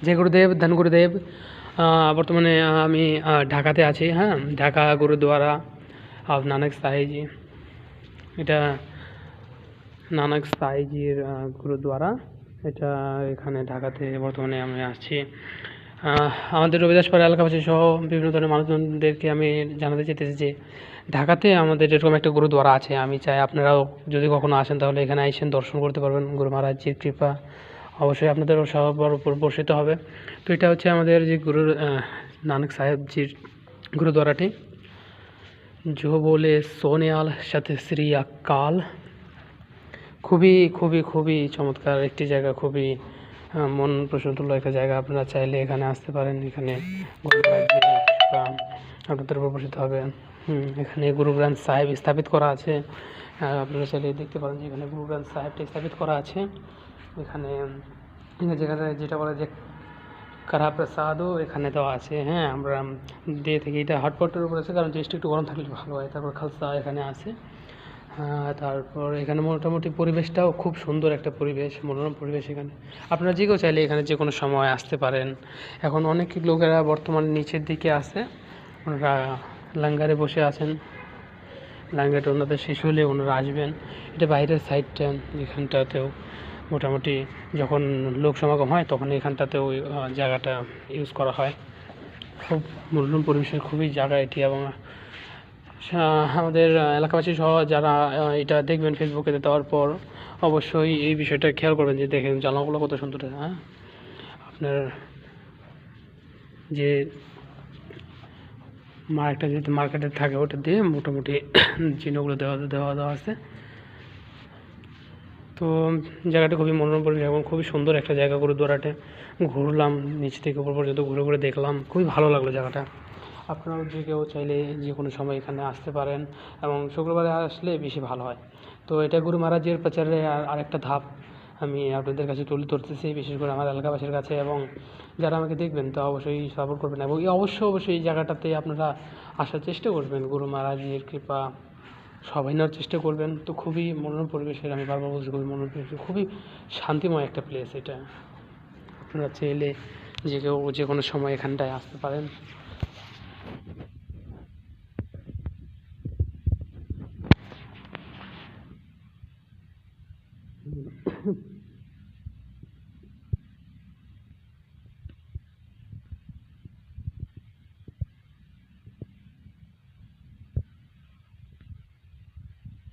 জয় গুরুদেব, ধন গুরুদেব। বর্তমানে আমি ঢাকাতে আছি। হ্যাঁ, ঢাকা গুরুদ্বারা অফ নানক সাহিজি। এটা নানক সাহিজির গুরুদ্বারা। এটা এখানে ঢাকাতে বর্তমানে আমি আসছি। আমাদের রবিদাসপাড়া এলাকাবাসী সহ বিভিন্ন ধরনের মানুষজনদেরকে আমি জানাতে চাইতেছি যে ঢাকাতে আমাদের এরকম একটা গুরুদ্বারা আছে। আমি চাই আপনারাও যদি কখনো আসেন তাহলে এখানে আইসেন, দর্শন করতে পারবেন। গুরু মহারাজজির কৃপা অবশ্যই আপনাদের সবার উপর বর্ষিত হবে। তো এটা হচ্ছে আমাদের যে গুরু নানক সাহেবজির গুরুদ্বারাটি। জো বলে সোনিয়াল সাথে শ্রী আকাল। খুবই খুবই খুবই চমৎকার একটি জায়গা, খুবই মন প্রশান্ত একটা জায়গা। আপনারা চাইলে এখানে আসতে পারেন। এখানে আপনাদের উপর বর্ষিত হবে। এখানে গুরু গ্রন্থ সাহেব স্থাপিত করা আছে। আপনারা চাইলে দেখতে পারেন যে এখানে গুরু গ্রন্থ সাহেবটি স্থাপিত করা আছে। এখানে যেটা বলে যে কারা প্রসাদও এখানে দেওয়া আছে। হ্যাঁ, আমরা দিয়ে থাকি। এটা হটপটের উপর আছে, কারণ জিনিসটা একটু গরম থাকলে ভালো হয়। তারপর খালসা এখানে আছে। তারপর এখানে মোটামুটি পরিবেশটাও খুব সুন্দর একটা পরিবেশ, মনোরম পরিবেশ। এখানে আপনারা যে কেউ চাইলে এখানে যে কোনো সময় আসতে পারেন। এখন অনেক লোকেরা বর্তমানে নিচের দিকে আছে, ওনারা লাঙ্গারে বসে আছেন। লাঙ্গারটা ওনাদের শেষ হলে ওনারা আসবেন। এটা বাইরের সাইডটা, এখানটাতেও মোটামুটি যখন লোক সমাগম হয় তখন এখানটাতেও জায়গাটা ইউজ করা হয়। খুব মনোরম পরিবেশের খুবই জায়গা এটি। এবং আমাদের এলাকাবাসী সহ যারা এটা দেখবেন ফেসবুকে দেওয়ার পর অবশ্যই এই বিষয়টা খেয়াল করবেন যে দেখেন জানালাগুলো কত সুন্দর। হ্যাঁ, আপনার যে একটা যেহেতু মার্কেটে থাকে ওটা দিয়ে মোটামুটি চিহ্নগুলো দেওয়া আছে। তো জায়গাটা খুবই মনোরম পরিবেশ এবং খুবই সুন্দর একটা জায়গা। গুরুদ্বারাটা ঘুরলাম, নিচ থেকে উপর পর্যন্ত ঘুরে ঘুরে দেখলাম, খুবই ভালো লাগলো জায়গাটা। আপনারাও যে কেউ চাইলে যে কোনো সময় এখানে আসতে পারেন, এবং শুক্রবারে আসলে বেশি ভালো হয়। তো এটা গুরু মহারাজের প্রচারে আরেকটা ধাপ আমি আপনাদের কাছে তুলে ধরতেছি, বিশেষ করে আমার এলাকাবাসীর কাছে। এবং যারা আমাকে দেখবেন তো অবশ্যই সাপোর্ট করবেন, এবং অবশ্যই এই জায়গাটাতে আপনারা আসার চেষ্টা করবেন। গুরু মহারাজের কৃপা সবাই নেওয়ার চেষ্টা করবেন। তো খুবই মনোরম পরিবেশের, আমি বারবার বলছি খুবই মনোরম পরিবেশ, খুবই শান্তিময় একটা প্লেস এটা। আপনারা চাইলে যে কেউ যে কোনো সময় এখানটায় আসতে পারেন।